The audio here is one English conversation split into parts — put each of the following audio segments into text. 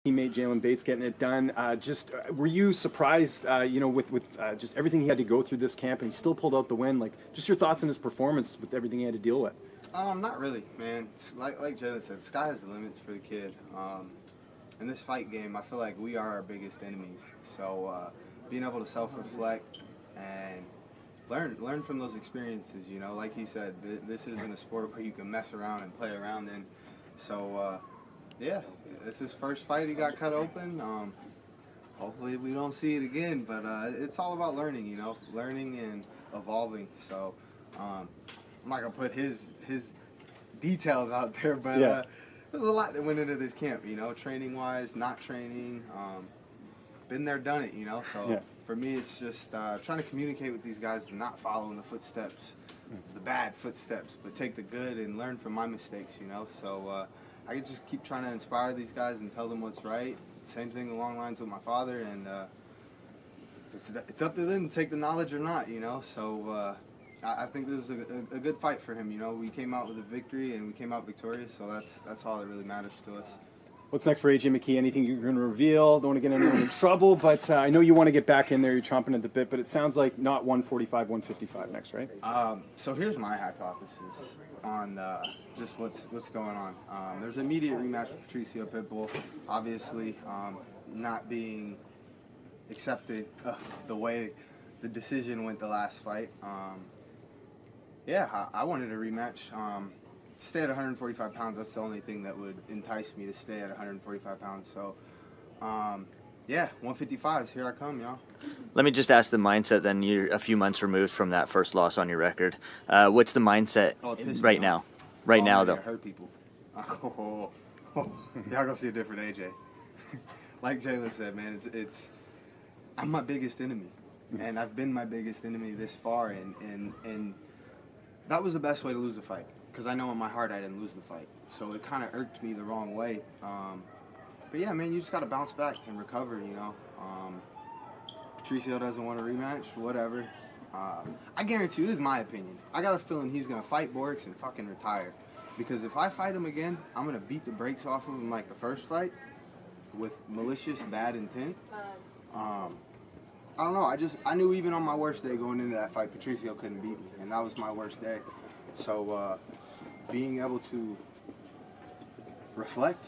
teammate Jalen Bates getting it done. Were you surprised, with just everything he had to go through this camp, and he still pulled out the win? Like, just your thoughts on his performance with everything he had to deal with. Not really, man. Like Jalen said, sky has the limits for the kid. In this fight game, I feel like we are our biggest enemies. So being able to self-reflect and learn from those experiences, like he said, this isn't a sport where you can mess around and play around in. So yeah, it's his first fight. He got cut open. Hopefully we don't see it again, but it's all about learning, learning and evolving. So I'm not gonna put his details out there, but yeah. There's a lot that went into this camp, training wise, not training, been there, done it, so yeah. For me it's just trying to communicate with these guys and not follow in the footsteps, the bad footsteps, but take the good and learn from my mistakes, so I can just keep trying to inspire these guys and tell them what's right. Same thing along lines with my father, and it's up to them to take the knowledge or not, so I think this is a good fight for him. We came out with a victory and we came out victorious, so that's all that really matters to us. What's next for AJ McKee? Anything you're going to reveal? Don't want to get anyone in trouble, but I know you want to get back in there. You're chomping at the bit, but it sounds like not 145, 155 next, right? So here's my hypothesis on just what's going on. There's an immediate rematch with Patricio Pitbull, obviously not being accepted the way the decision went the last fight. Yeah, I wanted a rematch. Stay at 145 pounds, that's the only thing that would entice me to stay at 145 pounds. So, yeah, 155s, here I come, y'all. Let me just ask the mindset then. You're a few months removed from that first loss on your record. What's the mindset right now? Right now, though. Hurt people. Y'all gonna see a different AJ. Like Jalen said, man, I'm my biggest enemy. And I've been my biggest enemy this far, and that was the best way to lose the fight, because I know in my heart I didn't lose the fight. So it kind of irked me the wrong way. But yeah, man, you just got to bounce back and recover, Patricio doesn't want a rematch, whatever. I guarantee you, this is my opinion, I got a feeling he's going to fight Borix and fucking retire. Because if I fight him again, I'm going to beat the brakes off of him like the first fight with malicious, bad intent. I don't know, I knew even on my worst day going into that fight, Patricio couldn't beat me, and that was my worst day. So being able to reflect,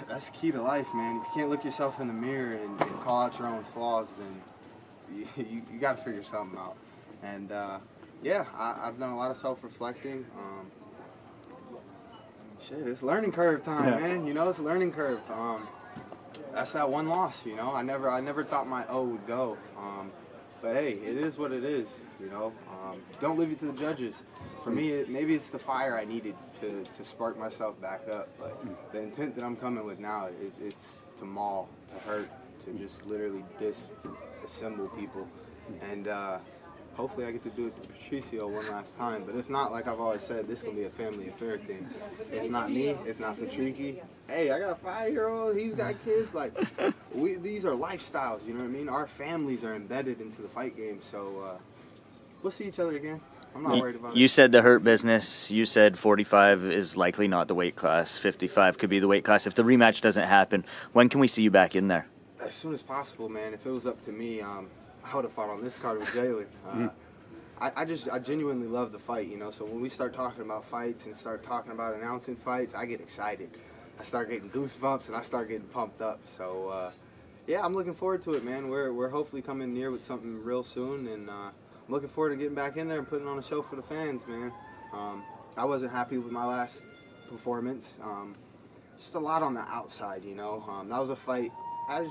that's key to life, man. If you can't look yourself in the mirror and call out your own flaws, then you got to figure something out. And yeah, I've done a lot of self-reflecting. Shit, it's learning curve time, man. It's a learning curve. That's that one loss, I never thought my O would go. But hey, it is what it is, Don't leave it to the judges. For me, maybe it's the fire I needed to spark myself back up. But the intent that I'm coming with now, it's to maul, to hurt, to just literally disassemble people. And hopefully I get to do it to Patricio one last time. But if not, like I've always said, this is going to be a family affair thing. If not me, if not Patricky, hey, I got a 5-year-old, he's got kids. Like, these are lifestyles, you know what I mean? Our families are embedded into the fight game. So we'll see each other again. I'm not worried about it. You said the hurt business. You said 45 is likely not the weight class. 55 could be the weight class. If the rematch doesn't happen, when can we see you back in there? As soon as possible, man. If it was up to me, I would have fought on this card with Jalen. I genuinely love the fight, So when we start talking about fights and start talking about announcing fights, I get excited. I start getting goosebumps and I start getting pumped up. So yeah, I'm looking forward to it, man. We're hopefully coming near with something real soon, and I'm looking forward to getting back in there and putting on a show for the fans, man. I wasn't happy with my last performance. Just a lot on the outside, That was a fight I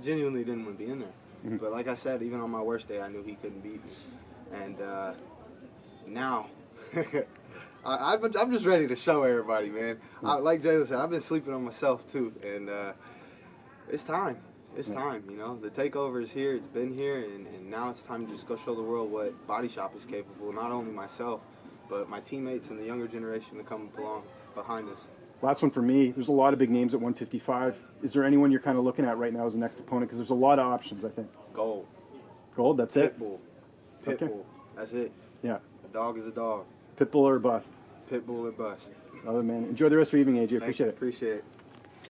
genuinely didn't want to be in there. But like I said, even on my worst day, I knew he couldn't beat me. And now, I'm just ready to show everybody, man. Like Jalen said, I've been sleeping on myself too, and it's time. It's time, The takeover is here. It's been here, and now it's time to just go show the world what Body Shop is capable. Not only myself, but my teammates and the younger generation to come along behind us. Last one for me. There's a lot of big names at 155. Is there anyone you're kind of looking at right now as the next opponent? Because there's a lot of options, I think. Gold. Gold, that's it? Pitbull. Okay. That's it. Yeah. A dog is a dog. Pitbull or bust? Pitbull or bust. Love it, man. Enjoy the rest of your evening, AJ. Appreciate it. Appreciate it.